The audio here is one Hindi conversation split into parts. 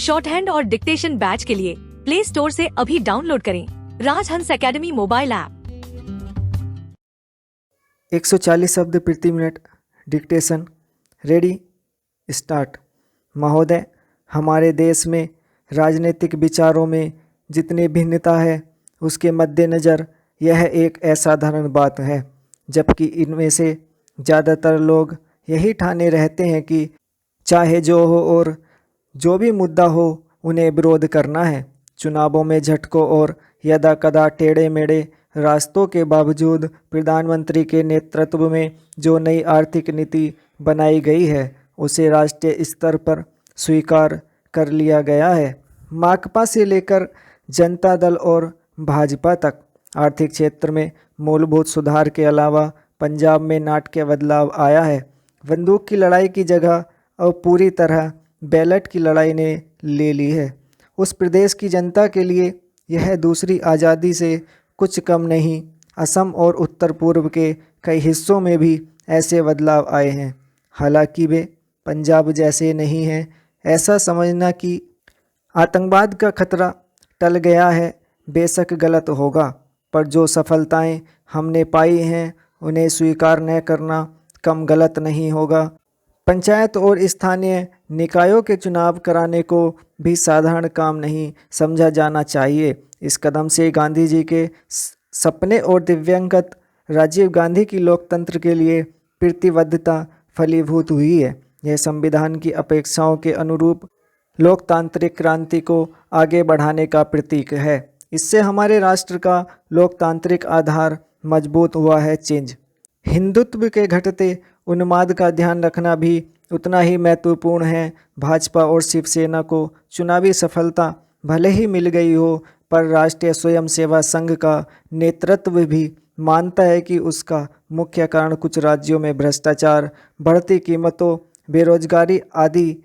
शॉर्ट हैंड और डिक्टेशन बैच के लिए प्ले स्टोर से अभी डाउनलोड करें राजहंस एकेडमी मोबाइल ऐप। 140 शब्द प्रति मिनट डिक्टेशन। Ready start. महोदय, हमारे देश में राजनीतिक विचारों में जितनी भिन्नता है उसके मद्देनज़र यह एक असाधारण बात है, जबकि इनमें से ज़्यादातर लोग यही ठाने रहते हैं कि चाहे जो हो और जो भी मुद्दा हो उन्हें विरोध करना है। चुनावों में झटकों और यदा कदा टेढ़े मेढ़े रास्तों के बावजूद प्रधानमंत्री के नेतृत्व में जो नई आर्थिक नीति बनाई गई है उसे राष्ट्रीय स्तर पर स्वीकार कर लिया गया है। माकपा से लेकर जनता दल और भाजपा तक आर्थिक क्षेत्र में मूलभूत सुधार के अलावा पंजाब में नाटकीय बदलाव आया है। बंदूक की लड़ाई की जगह अब पूरी तरह बैलेट की लड़ाई ने ले ली है। उस प्रदेश की जनता के लिए यह दूसरी आज़ादी से कुछ कम नहीं। असम और उत्तर पूर्व के कई हिस्सों में भी ऐसे बदलाव आए हैं, हालांकि वे पंजाब जैसे नहीं हैं। ऐसा समझना कि आतंकवाद का खतरा टल गया है बेशक गलत होगा, पर जो सफलताएं हमने पाई हैं उन्हें स्वीकार न करना कम गलत नहीं होगा। पंचायत और स्थानीय निकायों के चुनाव कराने को भी साधारण काम नहीं समझा जाना चाहिए। इस कदम से गांधी जी के सपने और दिव्यांगत राजीव गांधी की लोकतंत्र के लिए प्रतिबद्धता फलीभूत हुई है। यह संविधान की अपेक्षाओं के अनुरूप लोकतांत्रिक क्रांति को आगे बढ़ाने का प्रतीक है। इससे हमारे राष्ट्र का लोकतांत्रिक आधार मजबूत हुआ है। चेंज हिंदुत्व के घटते उन्माद का ध्यान रखना भी उतना ही महत्वपूर्ण है। भाजपा और शिवसेना को चुनावी सफलता भले ही मिल गई हो, पर राष्ट्रीय स्वयंसेवा संघ का नेतृत्व भी मानता है कि उसका मुख्य कारण कुछ राज्यों में भ्रष्टाचार, बढ़ती कीमतों, बेरोजगारी आदि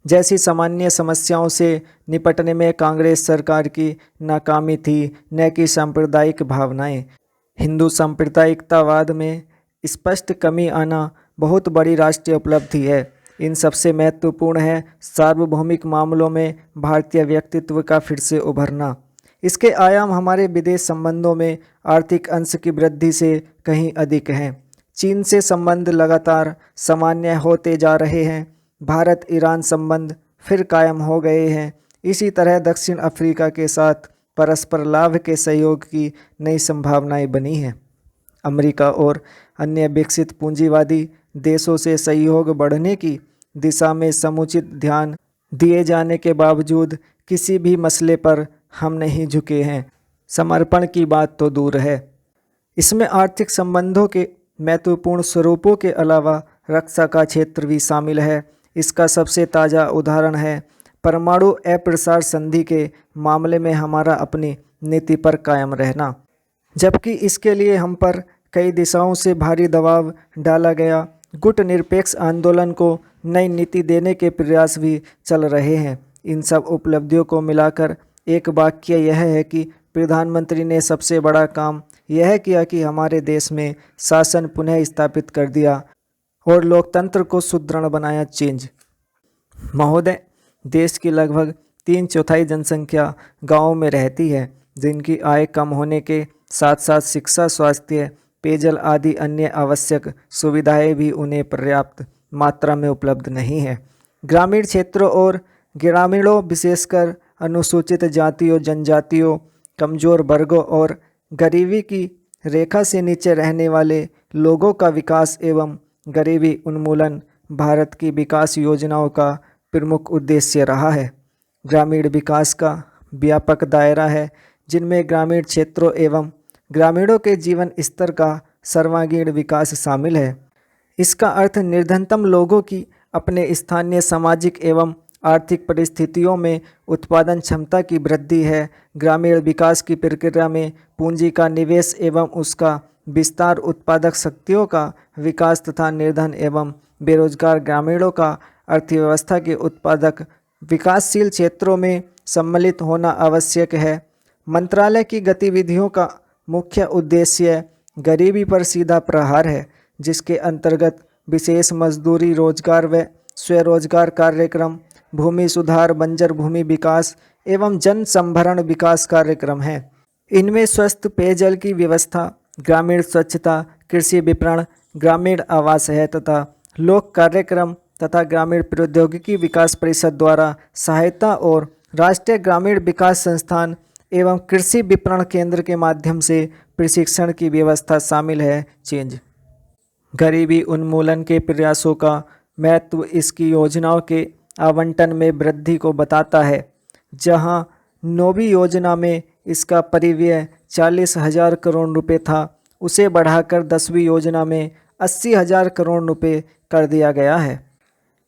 जैसी सामान्य समस्याओं से निपटने में कांग्रेस सरकार की नाकामी थी, न कि सांप्रदायिक भावनाएं। हिंदू सांप्रदायिकतावाद में स्पष्ट कमी आना बहुत बड़ी राष्ट्रीय उपलब्धि है। इन सबसे महत्वपूर्ण है सार्वभौमिक मामलों में भारतीय व्यक्तित्व का फिर से उभरना। इसके आयाम हमारे विदेश संबंधों में आर्थिक अंश की वृद्धि से कहीं अधिक हैं। चीन से संबंध लगातार सामान्य होते जा रहे हैं। भारत ईरान संबंध फिर कायम हो गए हैं। इसी तरह दक्षिण अफ्रीका के साथ परस्पर लाभ के सहयोग की नई संभावनाएं बनी हैं। अमेरिका और अन्य विकसित पूंजीवादी देशों से सहयोग बढ़ने की दिशा में समुचित ध्यान दिए जाने के बावजूद किसी भी मसले पर हम नहीं झुके हैं। समर्पण की बात तो दूर है, इसमें आर्थिक संबंधों के महत्वपूर्ण स्वरूपों के अलावा रक्षा का क्षेत्र भी शामिल है। इसका सबसे ताज़ा उदाहरण है परमाणु अप्रसार संधि के मामले में हमारा अपनी नीति पर कायम रहना, जबकि इसके लिए हम पर कई दिशाओं से भारी दबाव डाला गया। गुट निरपेक्ष आंदोलन को नई नीति देने के प्रयास भी चल रहे हैं। इन सब उपलब्धियों को मिलाकर एक वाक्य यह है कि प्रधानमंत्री ने सबसे बड़ा काम यह किया कि हमारे देश में शासन पुनः स्थापित कर दिया और लोकतंत्र को सुदृढ़ बनाया। चेंज महोदय, देश की लगभग 3/4 जनसंख्या गाँवों में रहती है, जिनकी आय कम होने के साथ साथ शिक्षा, स्वास्थ्य, पेयजल आदि अन्य आवश्यक सुविधाएं भी उन्हें पर्याप्त मात्रा में उपलब्ध नहीं है। ग्रामीण क्षेत्रों और ग्रामीणों, विशेषकर अनुसूचित जातियों, जनजातियों, कमजोर वर्गों और गरीबी की रेखा से नीचे रहने वाले लोगों का विकास एवं गरीबी उन्मूलन भारत की विकास योजनाओं का प्रमुख उद्देश्य रहा है। ग्रामीण विकास का व्यापक दायरा है, जिनमें ग्रामीण क्षेत्रों एवं ग्रामीणों के जीवन स्तर का सर्वांगीण विकास शामिल है। इसका अर्थ निर्धनतम लोगों की अपने स्थानीय सामाजिक एवं आर्थिक परिस्थितियों में उत्पादन क्षमता की वृद्धि है। ग्रामीण विकास की प्रक्रिया में पूंजी का निवेश एवं उसका विस्तार, उत्पादक शक्तियों का विकास तथा निर्धन एवं बेरोजगार ग्रामीणों का अर्थव्यवस्था के उत्पादक विकासशील क्षेत्रों में सम्मिलित होना आवश्यक है। मंत्रालय की गतिविधियों का मुख्य उद्देश्य गरीबी पर सीधा प्रहार है, जिसके अंतर्गत विशेष मजदूरी, रोजगार व स्वरोजगार कार्यक्रम, भूमि सुधार, बंजर भूमि विकास एवं जन संभरण विकास कार्यक्रम हैं। इनमें स्वस्थ पेयजल की व्यवस्था, ग्रामीण स्वच्छता, कृषि विपणन, ग्रामीण आवास है तथा लोक कार्यक्रम तथा ग्रामीण प्रौद्योगिकी विकास परिषद द्वारा सहायता और राष्ट्रीय ग्रामीण विकास संस्थान एवं कृषि विपणन केंद्र के माध्यम से प्रशिक्षण की व्यवस्था शामिल है। चेंज गरीबी उन्मूलन के प्रयासों का महत्व इसकी योजनाओं के आवंटन में वृद्धि को बताता है। जहां 9वीं योजना में इसका परिव्यय 40,000 करोड़ रुपए था, उसे बढ़ाकर 10वीं योजना में 80,000 करोड़ रुपए कर दिया गया है।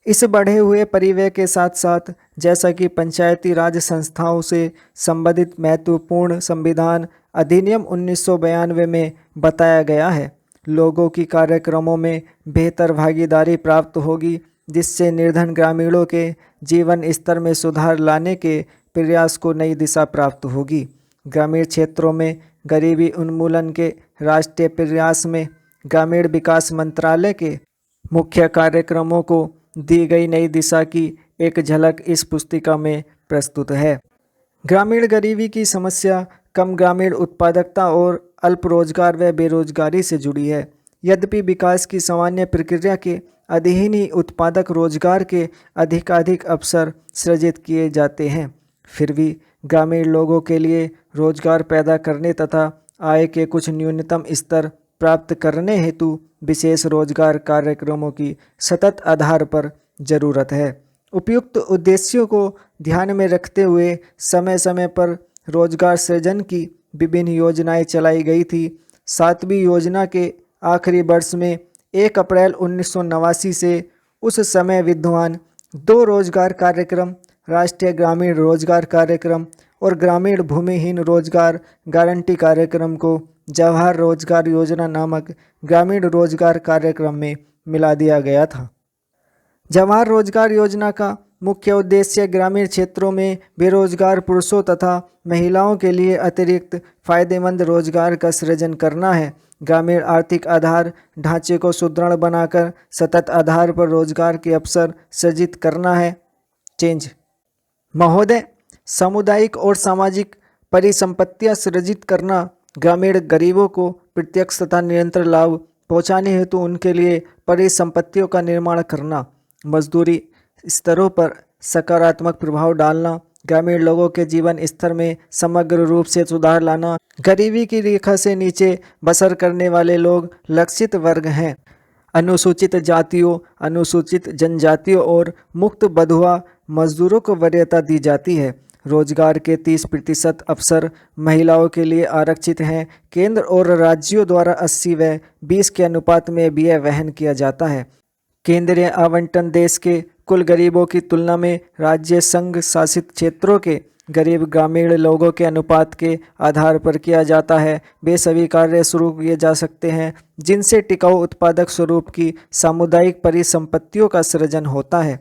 इस बढ़े हुए परिव्यय के साथ साथ जैसा कि पंचायती राज संस्थाओं से संबंधित महत्वपूर्ण संविधान अधिनियम 1992 में बताया गया है, लोगों की कार्यक्रमों में बेहतर भागीदारी प्राप्त होगी, जिससे निर्धन ग्रामीणों के जीवन स्तर में सुधार लाने के प्रयास को नई दिशा प्राप्त होगी। ग्रामीण क्षेत्रों में गरीबी उन्मूलन के राष्ट्रीय प्रयास में ग्रामीण विकास मंत्रालय के मुख्य कार्यक्रमों को दी गई नई दिशा की एक झलक इस पुस्तिका में प्रस्तुत है। ग्रामीण गरीबी की समस्या कम ग्रामीण उत्पादकता और अल्प रोजगार व बेरोजगारी से जुड़ी है। यद्यपि विकास की सामान्य प्रक्रिया के अधीन ही उत्पादक रोजगार के अधिकाधिक अवसर सृजित किए जाते हैं, फिर भी ग्रामीण लोगों के लिए रोजगार पैदा करने तथा आय के कुछ न्यूनतम स्तर प्राप्त करने हेतु विशेष रोजगार कार्यक्रमों की सतत आधार पर जरूरत है। उपयुक्त उद्देश्यों को ध्यान में रखते हुए समय समय पर रोजगार सृजन की विभिन्न योजनाएं चलाई गई थी। 7वीं योजना के आखिरी वर्ष में 1 अप्रैल 1989 से उस समय विद्यमान 2 रोजगार कार्यक्रम, राष्ट्रीय ग्रामीण रोजगार कार्यक्रम और ग्रामीण भूमिहीन रोजगार गारंटी कार्यक्रम को जवाहर रोजगार योजना नामक ग्रामीण रोजगार कार्यक्रम में मिला दिया गया था। जवाहर रोजगार योजना का मुख्य उद्देश्य ग्रामीण क्षेत्रों में बेरोजगार पुरुषों तथा महिलाओं के लिए अतिरिक्त फायदेमंद रोजगार का सृजन करना है। ग्रामीण आर्थिक आधार ढांचे को सुदृढ़ बनाकर सतत आधार पर रोजगार के अवसर सृजित करना है। चेंज महोदय, सामुदायिक और सामाजिक परिसंपत्तियां सृजित करना, ग्रामीण गरीबों को प्रत्यक्ष तथा निरंतर लाभ पहुंचाने हेतु उनके लिए परिसंपत्तियों का निर्माण करना, मजदूरी स्तरों पर सकारात्मक प्रभाव डालना, ग्रामीण लोगों के जीवन स्तर में समग्र रूप से सुधार लाना। गरीबी की रेखा से नीचे बसर करने वाले लोग लक्षित वर्ग हैं। अनुसूचित जातियों, अनुसूचित जनजातियों और मुक्त बंधुआ मजदूरों को वरीयता दी जाती है। रोजगार के 30% अवसर महिलाओं के लिए आरक्षित हैं। केंद्र और राज्यों द्वारा 80 व 20 के अनुपात में व्यय वहन किया जाता है। केंद्रीय आवंटन देश के कुल गरीबों की तुलना में राज्य संघ शासित क्षेत्रों के गरीब ग्रामीण लोगों के अनुपात के आधार पर किया जाता है। वे सभी कार्य शुरू किए जा सकते हैं जिनसे टिकाऊ उत्पादक स्वरूप की सामुदायिक परिसंपत्तियों का सृजन होता है।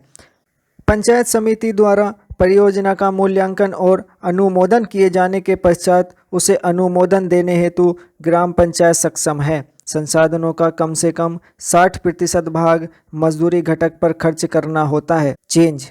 पंचायत समिति द्वारा परियोजना का मूल्यांकन और अनुमोदन किए जाने के पश्चात उसे अनुमोदन देने हेतु ग्राम पंचायत सक्षम है। संसाधनों का कम से कम 60% भाग मजदूरी घटक पर खर्च करना होता है। चेंज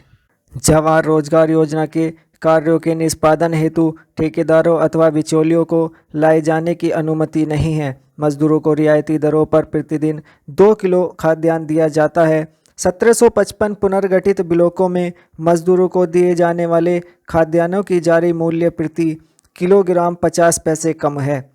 जवाहर रोजगार योजना के कार्यों के निष्पादन हेतु ठेकेदारों अथवा बिचौलियों को लाए जाने की अनुमति नहीं है। मजदूरों को रियायती दरों पर प्रतिदिन 2 किलो खाद्यान्न दिया जाता है। 1755 पुनर्गठित ब्लॉकों में मजदूरों को दिए जाने वाले खाद्यान्नों की जारी मूल्य प्रति किलोग्राम 50 पैसे कम है।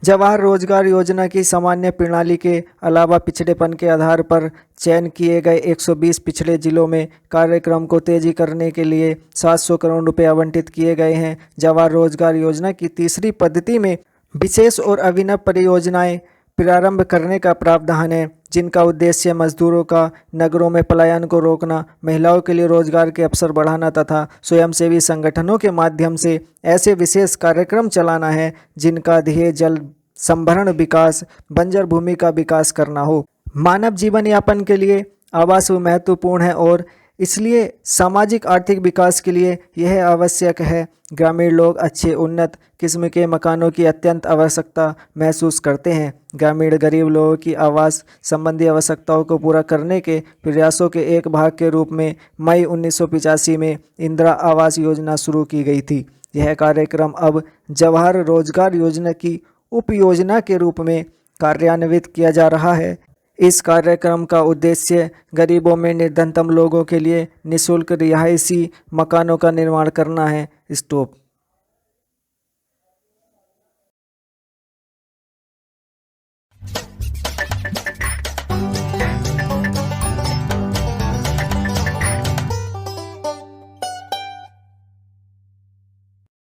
जवाहर रोजगार योजना की सामान्य प्रणाली के अलावा पिछड़ेपन के आधार पर चयन किए गए 120 पिछड़े जिलों में कार्यक्रम को तेजी करने के लिए 700 करोड़ रुपए आवंटित किए गए हैं। जवाहर रोजगार योजना की तीसरी पद्धति में विशेष और अभिनव परियोजनाएं प्रारंभ करने का प्रावधान है, जिनका उद्देश्य मजदूरों का नगरों में पलायन को रोकना, महिलाओं के लिए रोजगार के अवसर बढ़ाना तथा स्वयंसेवी संगठनों के माध्यम से ऐसे विशेष कार्यक्रम चलाना है जिनका ध्येय जल संभरण विकास, बंजर भूमि का विकास करना हो। मानव जीवन यापन के लिए आवास महत्वपूर्ण है और इसलिए सामाजिक आर्थिक विकास के लिए यह आवश्यक है। ग्रामीण लोग अच्छे उन्नत किस्म के मकानों की अत्यंत आवश्यकता महसूस करते हैं। ग्रामीण गरीब लोगों की आवास संबंधी आवश्यकताओं को पूरा करने के प्रयासों के एक भाग के रूप में मई 1985 में इंदिरा आवास योजना शुरू की गई थी। यह कार्यक्रम अब जवाहर रोजगार योजना की उपयोजना के रूप में कार्यान्वित किया जा रहा है। इस कार्यक्रम का उद्देश्य गरीबों में निर्धनतम लोगों के लिए निःशुल्क रिहायशी मकानों का निर्माण करना है। स्टॉप।